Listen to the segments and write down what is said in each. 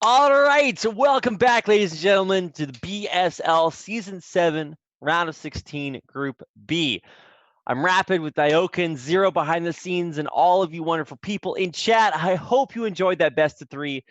All right, so welcome back, ladies and gentlemen, to the BSL Season 7, Round of 16, Group B. I'm Rapid with eOnzErG behind the scenes and all of you wonderful people in chat. I hope you enjoyed that best of three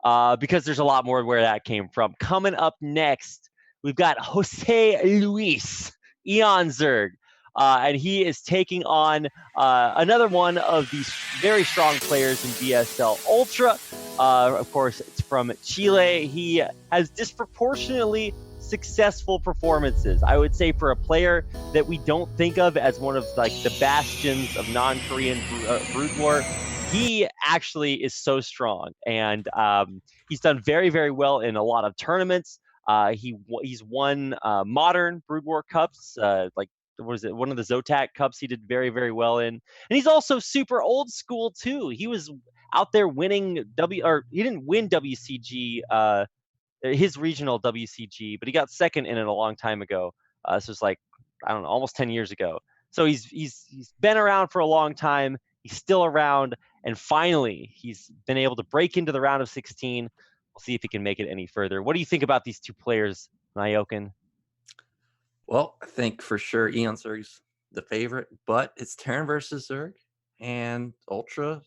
because there's a lot more where that came from. Coming up next, we've got Jose Luis, eOnzErG. And he is taking on another one of these very strong players in BSL Ultra. Of course, it's from Chile. He has disproportionately successful performances. I would say for a player that we don't think of as one of like the bastions of non-Korean Brood War, he actually is so strong, and he's done very, very well in a lot of tournaments. He's won modern Brood War Cups, like what is it? One of the Zotac Cups he did very, very well in, and he's also super old school too. He was out there winning he didn't win WCG, his regional WCG, but he got second in it a long time ago. This was like, I don't know, almost 10 years ago. So he's been around for a long time. He's still around, and finally he's been able to break into the round of 16. We'll see if he can make it any further. What do you think about these two players, Nyokin? Well, I think for sure eOnzErG's the favorite, but it's Terran versus Zerg, and Ultra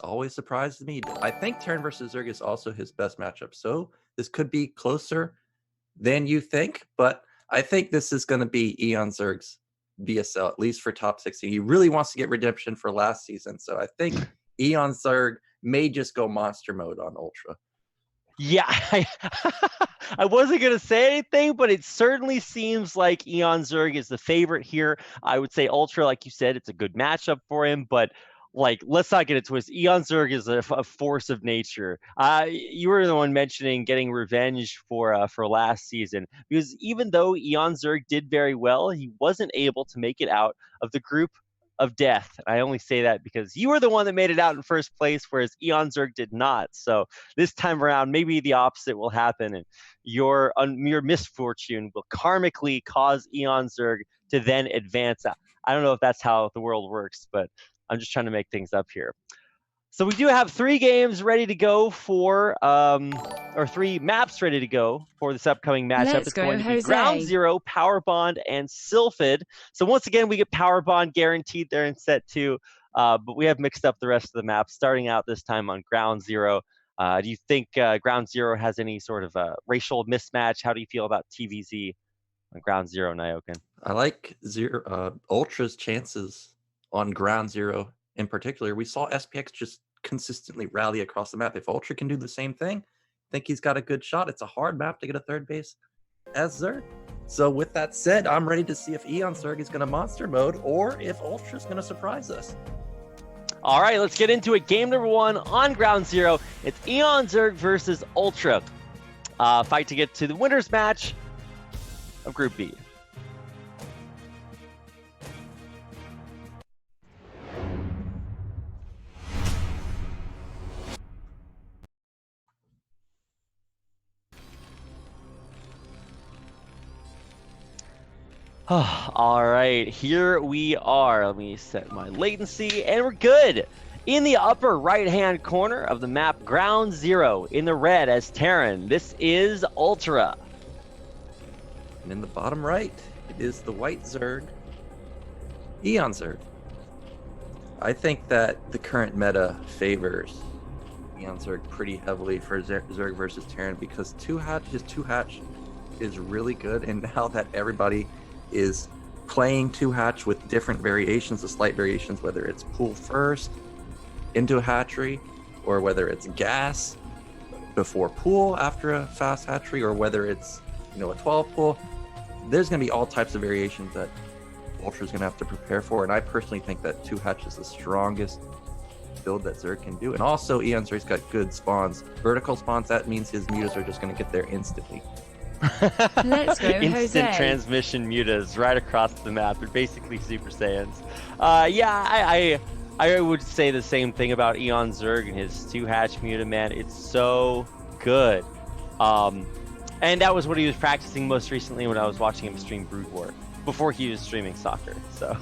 always surprises me. I think Terran versus Zerg is also his best matchup, so this could be closer than you think, but I think this is going to be eOnzErG's BSL, at least for top 16. He really wants to get redemption for last season, so I think eOnzErG may just go monster mode on Ultra. Yeah, I wasn't going to say anything, but it certainly seems like eOnzErG is the favorite here. I would say Ultra, like you said, it's a good matchup for him, but like, let's not get it twisted. eOnzErG is a force of nature. You were the one mentioning getting revenge for last season, because even though eOnzErG did very well, he wasn't able to make it out of the group of death. I only say that because you were the one that made it out in first place, whereas eOnzErG did not. So this time around, maybe the opposite will happen, and your misfortune will karmically cause eOnzErG to then advance. I don't know if that's how the world works, but I'm just trying to make things up here. So we do have 3 games ready to go for, or 3 maps ready to go for this upcoming matchup. Let's it's go, going to be Jose. Ground Zero, Power Bond, and Sylphid. So once again, we get Power Bond guaranteed there in set 2, but we have mixed up the rest of the maps, starting out this time on Ground Zero. Do you think Ground Zero has any sort of racial mismatch? How do you feel about TVZ on Ground Zero, Nyokin? I like Ultra's chances on Ground Zero in particular. We saw SPX just consistently rally across the map. If Ultra can do the same thing, I think he's got a good shot. It's a hard map to get a third base as Zerg. So with that said, I'm ready to see if eOnzErG is going to monster mode or if Ultra's going to surprise us. All right, let's get into it. Game number 1 on Ground Zero. It's eOnzErG versus Ultra. Fight to get to the winner's match of Group B. All right, here we are. Let me set my latency, and we're good. In the upper right-hand corner of the map, Ground Zero. In the red as Terran, this is Ultra. And in the bottom right, it is the white Zerg, eOnzErG. I think that the current meta favors eOnzErG pretty heavily for Zerg versus Terran because two hatch is really good, and now that everybody is playing 2-hatch with different variations, the slight variations, whether it's pool first into a hatchery, or whether it's gas before pool after a fast hatchery, or whether it's a 12 pool. There's going to be all types of variations that Ultra is going to have to prepare for, and I personally think that 2-hatch is the strongest build that Zerg can do. And also eOnzErG's got good spawns, vertical spawns. That means his mutas are just going to get there instantly. Let's go, Instant Jose. transmission mutas right across the map. They're basically Super Saiyans. I would say the same thing about eOnzErG and his 2-hatch muta, man. It's so good. And that was what he was practicing most recently when I was watching him stream Brood War, before he was streaming soccer. So,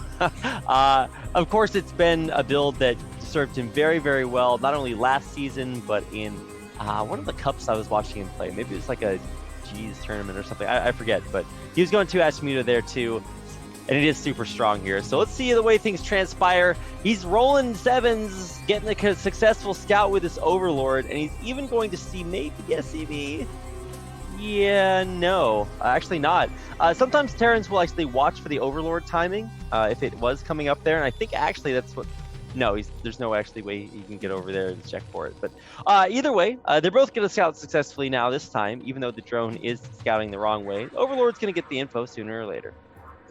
of course, it's been a build that served him very, very well, not only last season, but in one of the cups I was watching him play. Maybe it's like a G's tournament or something. I forget, but he was going 2-hatch Muta there too. And it is super strong here. So let's see the way things transpire. He's rolling 7s, getting a successful scout with this Overlord, and he's even going to see maybe the SCV. Yeah, no, actually not. Sometimes Terrans will actually watch for the Overlord timing if it was coming up there, and I think actually that's what... No, there's no actually way you can get over there and check for it. But either way, they're both going to scout successfully now this time, even though the drone is scouting the wrong way. Overlord's going to get the info sooner or later.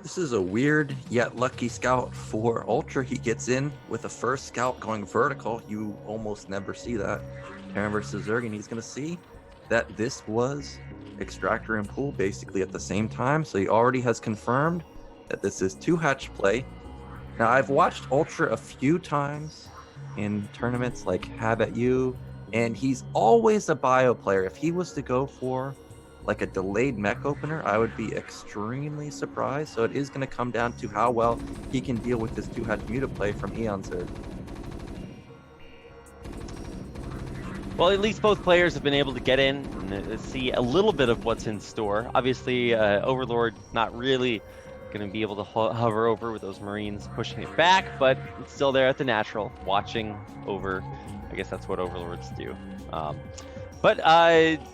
This is a weird yet lucky scout for Ultra. He gets in with a first scout going vertical. You almost never see that. Terran versus Zerg, and he's going to see that this was Extractor and Pool basically at the same time. So he already has confirmed that this is 2-hatch play. Now, I've watched Ultra a few times in tournaments like Have At You, and he's always a bio player. If he was to go for like a delayed mech opener, I would be extremely surprised. So it is going to come down to how well he can deal with this 2-hatch Muta play from eOnzErG. Well, at least both players have been able to get in and see a little bit of what's in store. Obviously, Overlord not really going to be able to hover over with those Marines pushing it back, but it's still there at the natural, watching over. I guess that's what Overlords do. I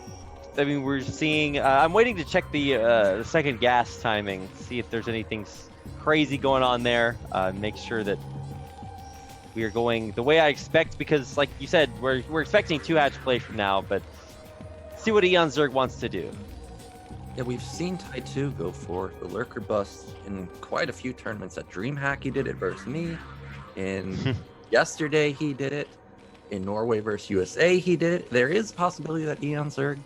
mean, we're seeing... I'm waiting to check the second gas timing, see if there's anything crazy going on there. Make sure that we are going the way I expect, because, like you said, we're expecting 2-hatch play from now, but see what eOnzErG wants to do. Yeah, we've seen Tai2 go for the Lurker Bust in quite a few tournaments. At DreamHack, he did it versus me. In yesterday, he did it. In Norway versus USA, he did it. There is a possibility that eOnzErG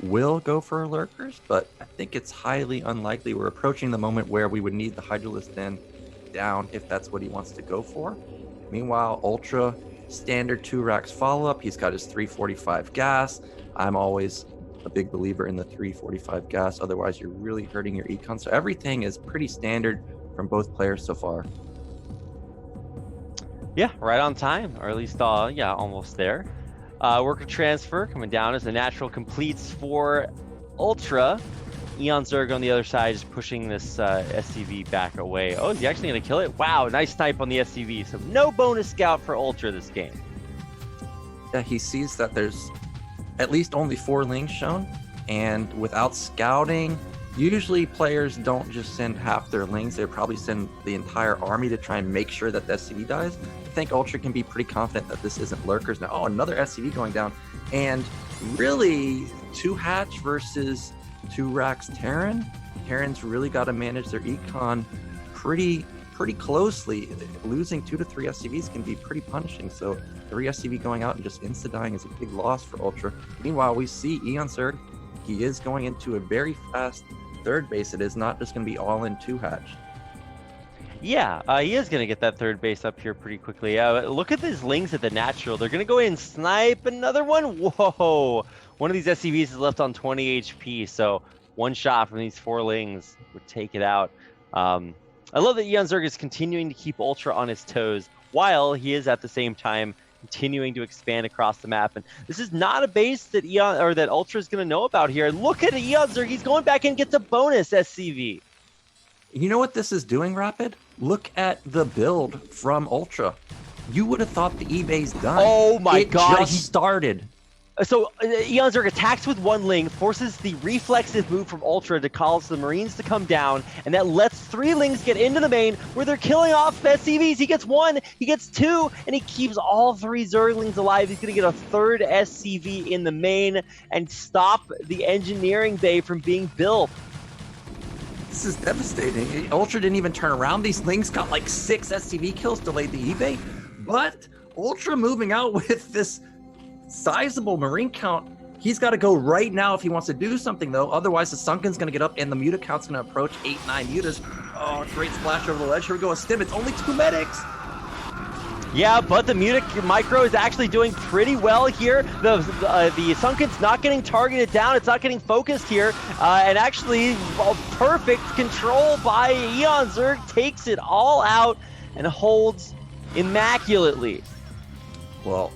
will go for Lurkers, but I think it's highly unlikely. We're approaching the moment where we would need the Hydralisk Den down if that's what he wants to go for. Meanwhile, Ultra, standard 2 racks follow-up. He's got his 345 gas. I'm always a big believer in the 345 gas. Otherwise, you're really hurting your econ. So everything is pretty standard from both players so far. Yeah, right on time, or at least, yeah, almost there. Worker transfer coming down as the natural completes for Ultra. eOnzErG on the other side is pushing this SCV back away. Oh, is he actually going to kill it? Wow, nice snipe on the SCV. So no bonus scout for Ultra this game. Yeah, he sees that there's at least only 4 lings shown, and without scouting, usually players don't just send half their lings. They probably send the entire army to try and make sure that the SCV dies. I think Ultra can be pretty confident that this isn't Lurkers. Now, oh, another SCV going down, and really 2-hatch versus 2 racks Terran. Terrans really got to manage their econ pretty closely. Losing 2 to 3 SCVs can be pretty punishing. So 3 SCV going out and just insta-dying is a big loss for Ultra. Meanwhile, we see eOnzErG. He is going into a very fast third base. It is not just going to be all in 2-hatch. Yeah, he is going to get that third base up here pretty quickly. Look at these lings at the natural. They're going to go in and snipe another one. Whoa! One of these SCVs is left on 20 HP, so one shot from these 4 lings would take it out. I love that eOnzErG is continuing to keep Ultra on his toes, while he is at the same time continuing to expand across the map. And this is not a base that that Ultra is going to know about here. Look at eOnzErG. He's going back and gets a bonus SCV. You know what this is doing, Rapid? Look at the build from Ultra. You would have thought the eBay's done. Oh my god. It just started. So eOnzErG attacks with 1 ling, forces the reflexive move from Ultra to cause the Marines to come down, and that lets 3 lings get into the main where they're killing off SCVs. He gets 1, he gets 2, and he keeps all 3 Zerglings alive. He's going to get a 3rd SCV in the main and stop the engineering bay from being built. This is devastating. Ultra didn't even turn around. These lings got like 6 SCV kills, delayed the eBay, but Ultra moving out with this sizable Marine count. He's got to go right now if he wants to do something, though. Otherwise, the Sunken's going to get up, and the Muta count's going to approach 8-9 Mutas. Oh, great splash over the ledge. Here we go, a stim. It's only 2 medics. Yeah, but the Muta Micro is actually doing pretty well here. The Sunken's not getting targeted down. It's not getting focused here. And actually, perfect control by eOnzErG takes it all out and holds immaculately. Well,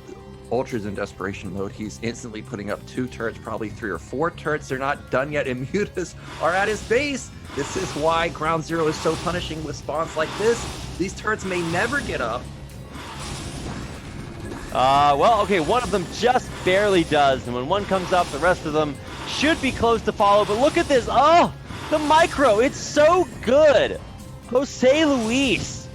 Ultra's in desperation mode. He's instantly putting up 2 turrets, probably 3 or 4 turrets. They're not done yet, and Mutas are at his base. This is why Ground Zero is so punishing with spawns like this. These turrets may never get up. Well, okay, one of them just barely does, and when one comes up, the rest of them should be close to follow. But look at this. Oh, the micro. It's so good. Jose Luis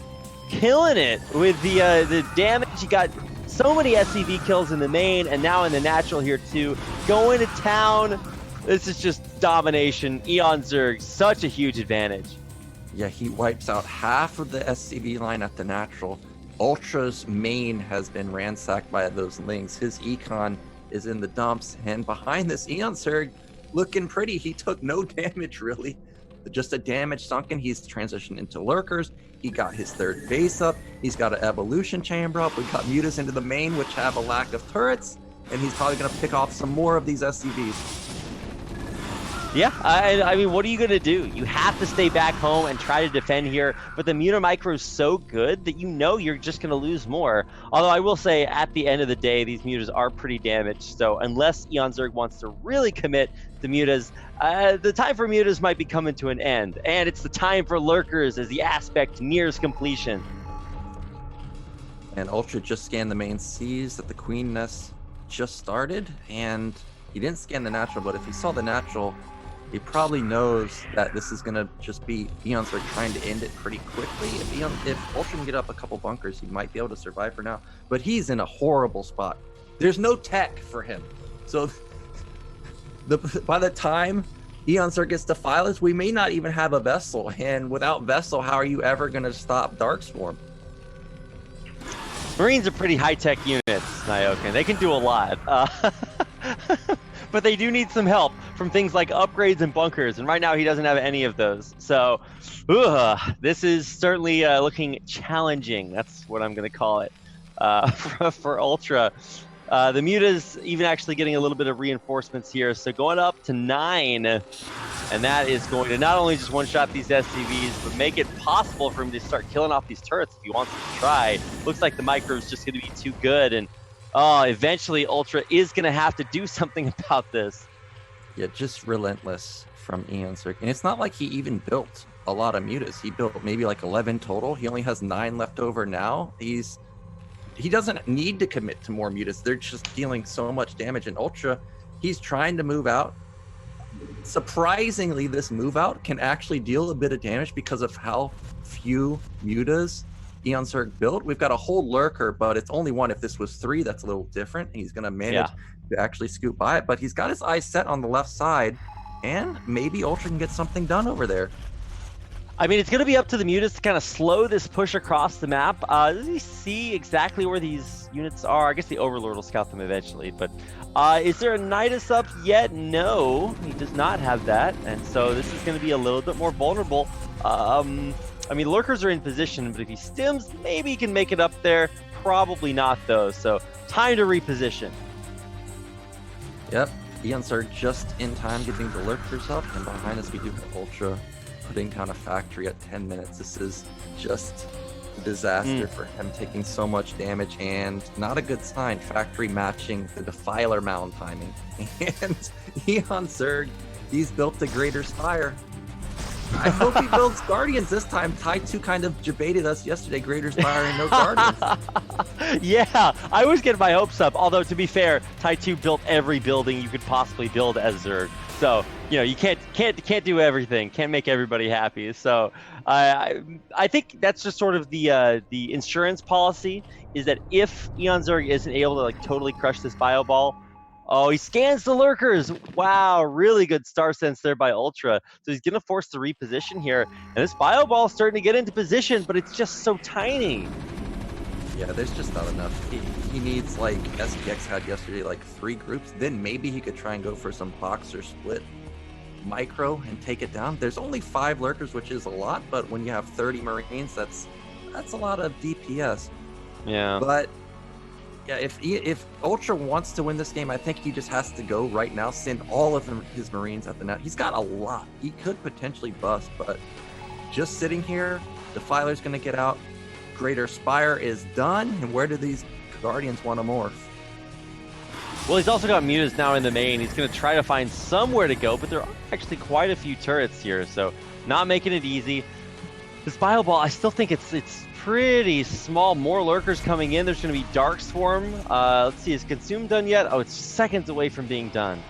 killing it with the damage. He got so many SCV kills in the main, and now in the natural here too. Going to town. This is just domination. eOnzErG, such a huge advantage. Yeah, he wipes out half of the SCV line at the natural. Ultra's main has been ransacked by those lings. His econ is in the dumps, and behind this, eOnzErG looking pretty. He took no damage, really. Just a damage sunken. He's transitioned into lurkers. He got his 3rd base up. He's got an evolution chamber up. We got Mutas into the main, which have a lack of turrets, and he's probably going to pick off some more of these SCVs. Yeah, I mean, what are you going to do? You have to stay back home and try to defend here, but the Muta micro is so good that you know you're just going to lose more. Although I will say, at the end of the day, these Mutas are pretty damaged, so unless eOnzErG wants to really commit to Mutas, the time for Mutas might be coming to an end, and it's the time for lurkers as the aspect nears completion. And Ultra just scanned the main, sees that the Queen Nest just started, and he didn't scan the natural, but if he saw the natural, he probably knows that this is going to just be eOnzErG trying to end it pretty quickly. If Ultra can get up a couple bunkers, he might be able to survive for now. But he's in a horrible spot. There's no tech for him. So by the time eOnzErG gets to Phyllis, we may not even have a Vessel. And without Vessel, how are you ever going to stop Darkstorm? Marines are pretty high-tech units, Nyokin. They can do a lot. But they do need some help from things like upgrades and bunkers, and right now he doesn't have any of those. So, this is certainly looking challenging. That's what I'm going to call it for Ultra. The Mutas even actually getting a little bit of reinforcements here, so going up to 9, and that is going to not only just one-shot these SCVs, but make it possible for him to start killing off these turrets if he wants to try. Looks like the micro is just going to be too good, and eventually Ultra is going to have to do something about this. Yeah, just relentless from eOnzErG. And it's not like he even built a lot of Mutas. He built maybe like 11 total. He only has 9 left over now. He doesn't need to commit to more Mutas. They're just dealing so much damage. And Ultra, he's trying to move out. Surprisingly, this move out can actually deal a bit of damage because of how few Mutas eOnzErG built. We've got a whole lurker, but it's only 1. If this was 3, that's a little different. He's going to manage to actually scoot by it, but he's got his eyes set on the left side, and maybe Ultra can get something done over there. I mean, it's going to be up to the Mutas to kind of slow this push across the map. Does he see exactly where these units are? I guess the Overlord will scout them eventually, but is there a Nidus up yet? No, he does not have that, and so this is going to be a little bit more vulnerable. I mean, lurkers are in position, but if he stims, maybe he can make it up there. Probably not, though. So time to reposition. Yep, eOnzErG just in time getting the lurkers up, and behind us we do have Ultra putting down a factory at 10 minutes. This is just a disaster for him, taking so much damage, and not a good sign. Factory matching the Defiler mound timing. And eOnzErG, he's built the Greater Spire. I hope he builds Guardians this time. Tai 2 kind of debated us yesterday, Greater Spire and no Guardians. Yeah, I was getting my hopes up. Although, to be fair, Tai 2 built every building you could possibly build as Zerg. So, you know, you can't do everything. Can't make everybody happy. So, I think that's just sort of the insurance policy, is that if eOnzErG isn't able to like totally crush this bio ball, oh, he scans the lurkers. Wow, really good star sense there by Ultra. So he's going to force the reposition here. And this bio ball is starting to get into position, but it's just so tiny. Yeah, there's just not enough. He needs, like SPX had yesterday, like 3 groups. Then maybe he could try and go for some box or split micro and take it down. There's only 5 lurkers, which is a lot. But when you have 30 Marines, that's a lot of DPS. Yeah. But yeah, if Ultra wants to win this game, I think he just has to go right now, send all of his Marines at the net. He's got a lot. He could potentially bust, but just sitting here, Defiler's going to get out. Greater Spire is done. And where do these Guardians want to morph? Well, he's also got mutas now in the main. He's going to try to find somewhere to go, but there are actually quite a few turrets here, so not making it easy. This Bio Ball, I still think it's pretty small. More lurkers coming in. There's going to be Dark Swarm. Let's see, is Consume done yet? Oh, it's seconds away from being done.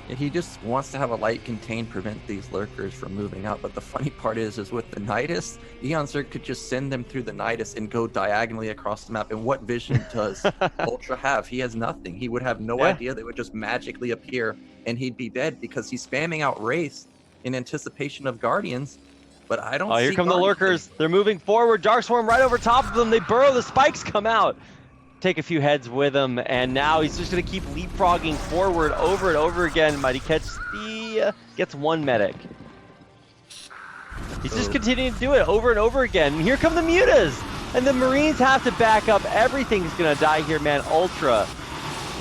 He just wants to have a light contain, prevent these lurkers from moving out. But the funny part is with the Nidus, eOnzErG could just send them through the Nidus and go diagonally across the map. And what vision does UltrA have? He has nothing. He would have no idea. They would just magically appear and he'd be dead because he's spamming out Wraith in anticipation of Guardians. But I don't see here come the Guardians. lurkers. They're moving forward. Dark Swarm right over top of them. They burrow. The spikes come out. Take a few heads with him, and now he's just going to keep leapfrogging forward over and over again. Might he catch the... gets one medic. He's just continuing to do it over and over again. And here come the mutas! And the Marines have to back up. Everything's going to die here, man. UltrA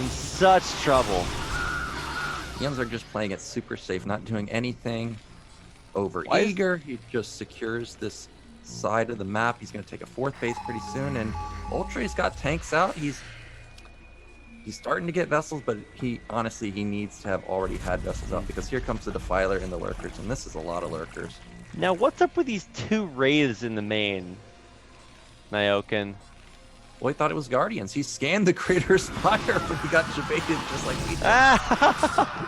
in such trouble. eOnzErG just playing it super safe, not doing anything over Why is- eager. He just secures this side of the map. He's going to take a fourth base pretty soon, and UltrA's got tanks out. He's starting to get vessels, but he needs to have already had vessels out because here comes the Defiler and the lurkers, and this is a lot of lurkers. Now, what's up with these two Wraiths in the main, Nyoken? Well, he thought it was Guardians. He scanned the Crater's Fire, but he got jebaited just like we did.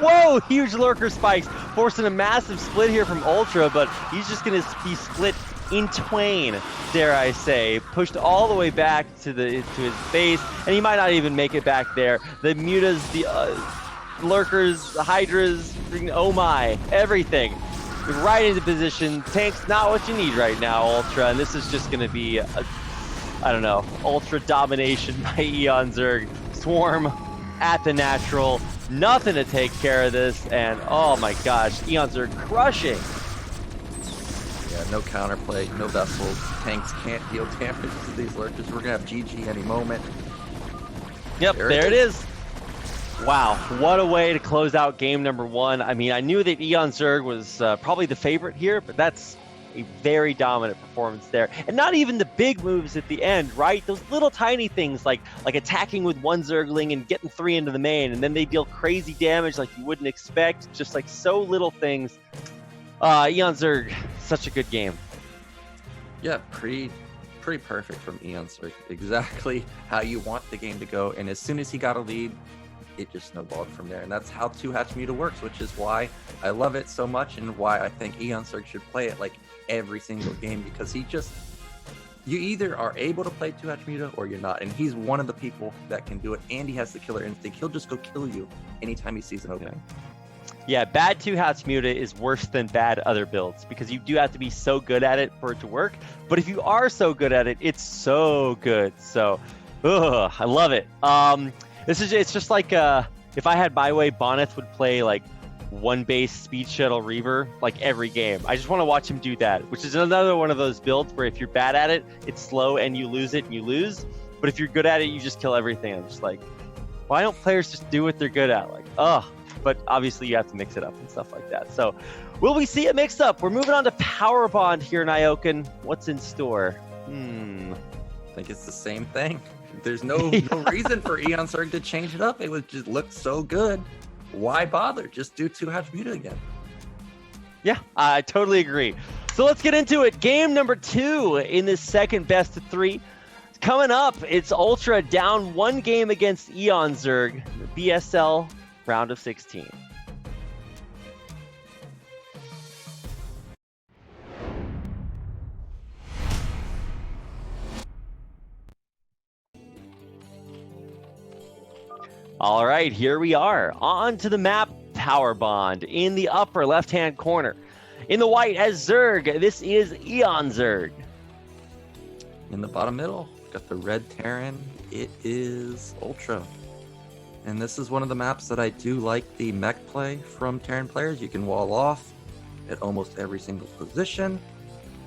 Whoa, huge lurker spikes, forcing a massive split here from UltrA, but he's just going to be split in twain, dare I say, pushed all the way back to his base, and he might not even make it back there. The mutas, the lurkers, the hydras, oh my, everything right into position. Tank's not what you need right now, UltrA, and this is just going to be I don't know, UltrA domination by eOnzErG. Swarm at the natural, nothing to take care of this, and oh my gosh, eOnzErG crushing. Yeah, no counterplay, no vessels. Tanks can't deal damage to these lurkers. We're gonna have GG any moment. Yep, there it is. Wow, what a way to close out game number one. I mean, I knew that eOnzErG was probably the favorite here, but that's a very dominant performance there. And not even the big moves at the end, right? Those little tiny things like attacking with one Zergling and getting 3 into the main, and then they deal crazy damage like you wouldn't expect. Just like so little things. eOnzErG, such a good game. Yeah, pretty perfect from eOnzErG. Exactly how you want the game to go. And as soon as he got a lead, it just snowballed from there. And that's how 2-hatch Muta works, which is why I love it so much and why I think eOnzErG should play it like every single game, because you either are able to play 2-hatch Muta or you're not. And he's one of the people that can do it, and he has the killer instinct. He'll just go kill you anytime he sees an opening. Yeah, bad 2-hatch Muta is worse than bad other builds because you do have to be so good at it for it to work. But if you are so good at it, it's so good. So, I love it. It's just like if I had my way, Bonneth would play like one base Speed Shuttle Reaver like every game. I just want to watch him do that, which is another one of those builds where if you're bad at it, it's slow and you lose it and you lose. But if you're good at it, you just kill everything. I'm just like, why don't players just do what they're good at? Like, but obviously you have to mix it up and stuff like that. So will we see a mix up? We're moving on to Power Bond here, Nyoken. What's in store? I think it's the same thing. There's no reason for eOnzErG to change it up. It would just look so good. Why bother? Just do 2-hatch Muta again. Yeah, I totally agree. So let's get into it. Game number 2 in this second best of 3. Coming up, it's UltrA down 1 game against eOnzErG, the BSL round of 16. All right, here we are. On to the map, Power Bond in the upper left-hand corner. In the white as Zerg, this is eOnzErG. In the bottom middle, got the red Terran. It is UltrA. And this is one of the maps that I do like the mech play from Terran players. You can wall off at almost every single position.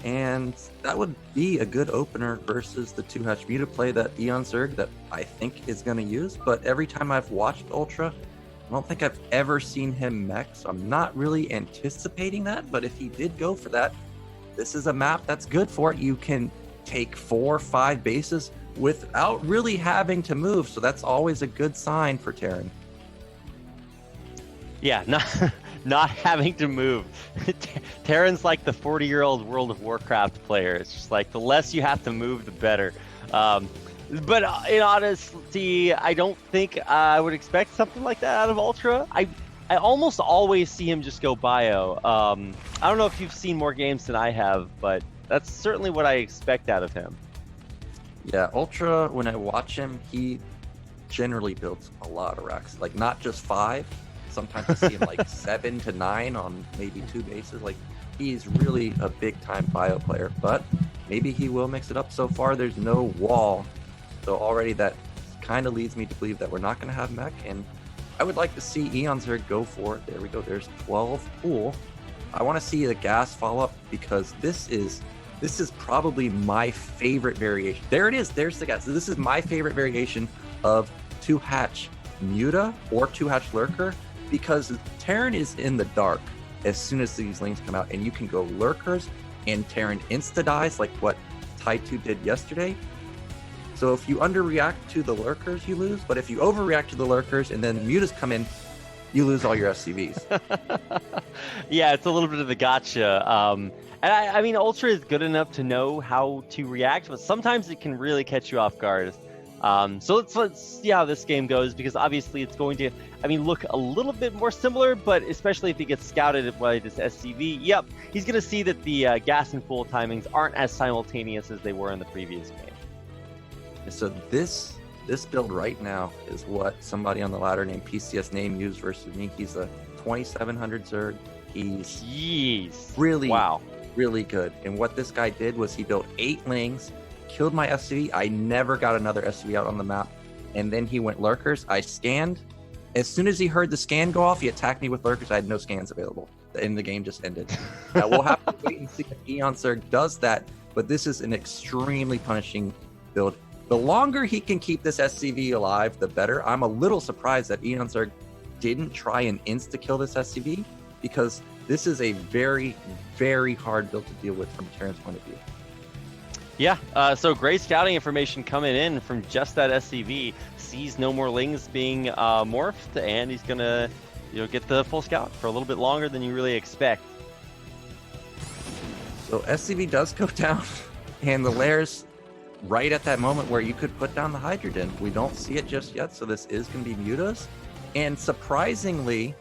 And that would be a good opener versus the 2-hatch Muta play that eOnzErG that I think is going to use. But every time I've watched UltrA, I don't think I've ever seen him mech, so I'm not really anticipating that. But if he did go for that, this is a map that's good for it. You can take 4 or 5 bases without really having to move. So that's always a good sign for Terran. Yeah, not having to move. Terran's like the 40-year-old World of Warcraft player. It's just like the less you have to move, the better. But in honesty, I don't think I would expect something like that out of Ultra. I almost always see him just go bio. I don't know if you've seen more games than I have, but that's certainly what I expect out of him. Yeah, Ultra, when I watch him, he generally builds a lot of racks. Like, not just 5. Sometimes I see him like 7 to 9 on maybe 2 bases. Like, he's really a big-time bio player, but maybe he will mix it up. So far, there's no wall. So already that kind of leads me to believe that we're not going to have mech, and I would like to see eOnzErG go for it. There we go. There's 12 pool. I want to see the gas follow-up because this is probably my favorite variation. There it is. There's the gas. This is my favorite variation of 2-hatch Muta or 2-hatch Lurker, because Terran is in the dark as soon as these lanes come out, and you can go Lurkers and Terran insta-dies like what Tai2 did yesterday. So if you underreact to the Lurkers, you lose. But if you overreact to the Lurkers and then Mutas come in, you lose all your SCVs. Yeah, it's a little bit of the gotcha. And I mean, Ultra is good enough to know how to react, but sometimes it can really catch you off guard. So let's see how this game goes, because obviously it's going to, look a little bit more similar, but especially if he gets scouted by this SCV, yep, he's going to see that the gas and full timings aren't as simultaneous as they were in the previous game. So this build right now is what somebody on the ladder named PCS Name used versus me. He's a 2700 Zerg. He's really good. And what this guy did was he built 8 lings, killed my SCV. I never got another SCV out on the map. And then he went Lurkers. I scanned. As soon as he heard the scan go off, he attacked me with Lurkers. I had no scans available. And the game just ended. Now we'll have to wait and see if eOnzErG does that. But this is an extremely punishing build. The longer he can keep this SCV alive, the better. I'm a little surprised that eOnzErG didn't try and insta-kill this SCV, because this is a very, very hard build to deal with from Terran's point of view. Yeah, so great scouting information coming in from just that SCV. Sees no more lings being morphed, and he's going to get the full scout for a little bit longer than you really expect. So SCV does go down, and the Lairs right at that moment where you could put down the Hydrogen. We don't see it just yet, so this is going to be Mutas. And surprisingly,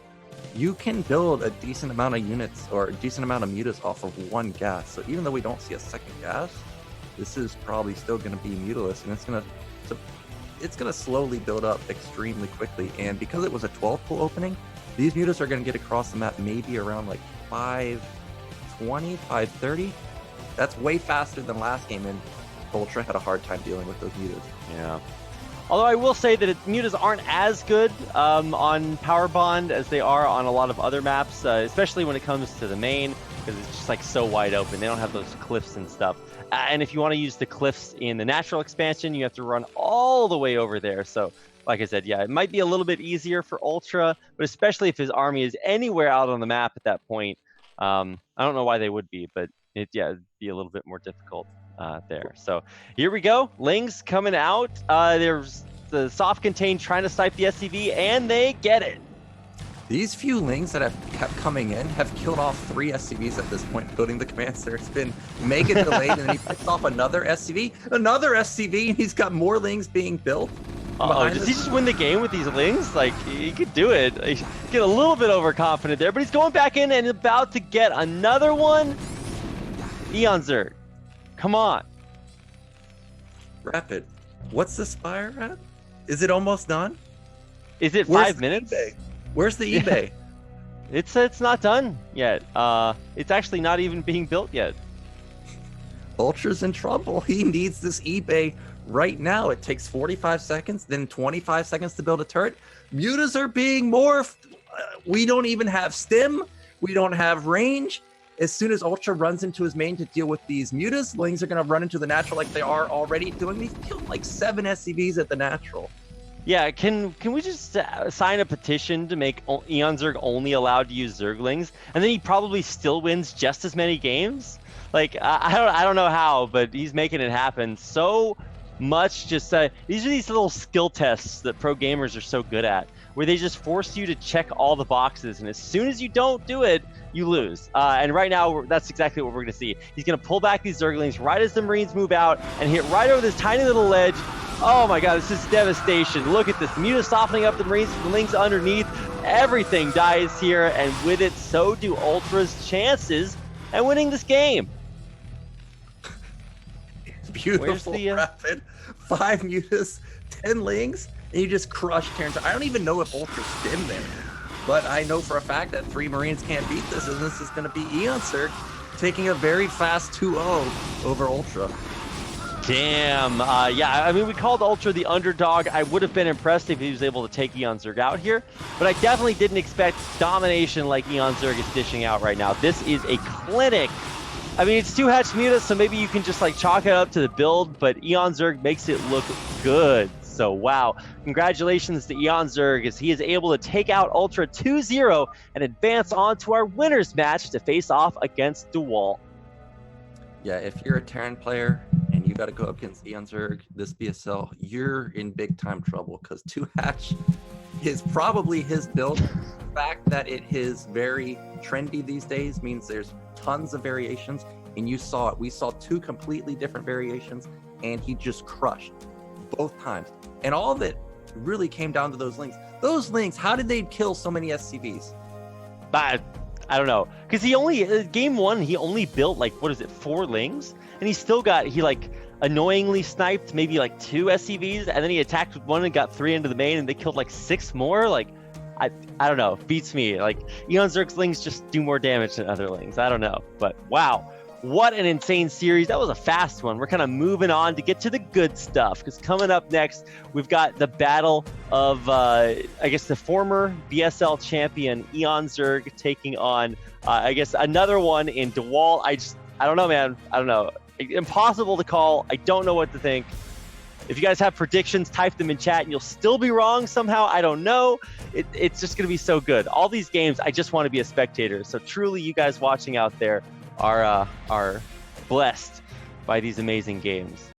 you can build a decent amount of units or a decent amount of Mutas off of 1 gas. So even though we don't see a second gas, this is probably still going to be mutaless, and it's going to slowly build up extremely quickly. And because it was a 12 pool opening, these Mutas are going to get across the map maybe around like 5:20, 5:30. That's way faster than last game, and Ultra had a hard time dealing with those Mutas. Yeah. Although I will say that Mutas aren't as good on Power Bond as they are on a lot of other maps, especially when it comes to the main, because it's just like so wide open. They don't have those cliffs and stuff. And if you want to use the cliffs in the natural expansion, you have to run all the way over there. So, like I said, yeah, it might be a little bit easier for Ultra, but especially if his army is anywhere out on the map at that point. I don't know why they would be, but it'd be a little bit more difficult there. So here we go. Lings coming out. There's the soft contain trying to snipe the SCV, and they get it. These few Lings that have kept coming in have killed off 3 SCVs at this point, building the command center. It's been mega delayed, and then he picks off another SCV, and he's got more Lings being built. Does he just win the game with these Lings? Like, he could do it. He get a little bit overconfident there, but he's going back in and about to get another one. eOnzErG, come on. Rapid, what's the Spire at? Is it almost done? Is it 5 minutes? Where's the eBay? It's not done yet. It's actually not even being built yet. Ultra's in trouble. He needs this eBay right now. It takes 45 seconds, then 25 seconds to build a turret. Mutas are being morphed. We don't even have stim. We don't have range. As soon as Ultra runs into his main to deal with these Mutas, Lings are going to run into the natural like they are already doing. He's killed like 7 SCVs at the natural. Yeah, can we just sign a petition to make eOnzErG only allowed to use Zerglings, and then he probably still wins just as many games? Like, I don't know how, but he's making it happen so much. Just these are these little skill tests that pro gamers are so good at, where they just force you to check all the boxes, and as soon as you don't do it, you lose. And right now, that's exactly what we're going to see. He's going to pull back these Zerglings right as the Marines move out and hit right over this tiny little ledge. Oh my god, this is devastation. Look at this. Muta softening up the Marines, the Lings underneath. Everything dies here, and with it, so do UltrA's chances at winning this game. Beautiful, Rapid. 5 Mutas, 10 Lings, and you just crush Terrans. I don't even know if UltrA's stemmed there, but I know for a fact that 3 Marines can't beat this, and this is going to be eOnzErG taking a very fast 2-0 over UltrA. Damn. Yeah, I mean, we called UltrA the underdog. I would have been impressed if he was able to take eOnzErG out here, but I definitely didn't expect domination like eOnzErG is dishing out right now. This is a clinic. I mean, it's 2-hatch Muta, so maybe you can just like chalk it up to the build, but eOnzErG makes it look good. So wow, congratulations to eOnzErG as he is able to take out UltrA 2-0 and advance on to our winners match to face off against DeWalt. Yeah, if you're a Terran player and you got to go up against eOnzErG this BSL, you're in big time trouble because 2-hatch is probably his build. The fact that it is very trendy these days means there's tons of variations, and you saw it. We saw 2 completely different variations, and he just crushed both times. And all of it really came down to those Lings. Those Lings, how did they kill so many SCVs? I don't know, because he only game 1 he only built like 4 Lings, and he still got like annoyingly sniped maybe like 2 SCVs, and then he attacked with 1 and got 3 into the main, and they killed like 6 more. Like I don't know, beats me. Like eOnzErG's Lings just do more damage than other Lings. I don't know, but wow. What an insane series. That was a fast one. We're kind of moving on to get to the good stuff, because coming up next, we've got the battle of, I guess, the former BSL champion, eOnzErG, taking on, I guess, another one in DeWalt. I don't know, man. I don't know. Impossible to call. I don't know what to think. If you guys have predictions, type them in chat, and you'll still be wrong somehow. I don't know. It's just going to be so good. All these games, I just want to be a spectator. So truly, you guys watching out there are blessed by these amazing games.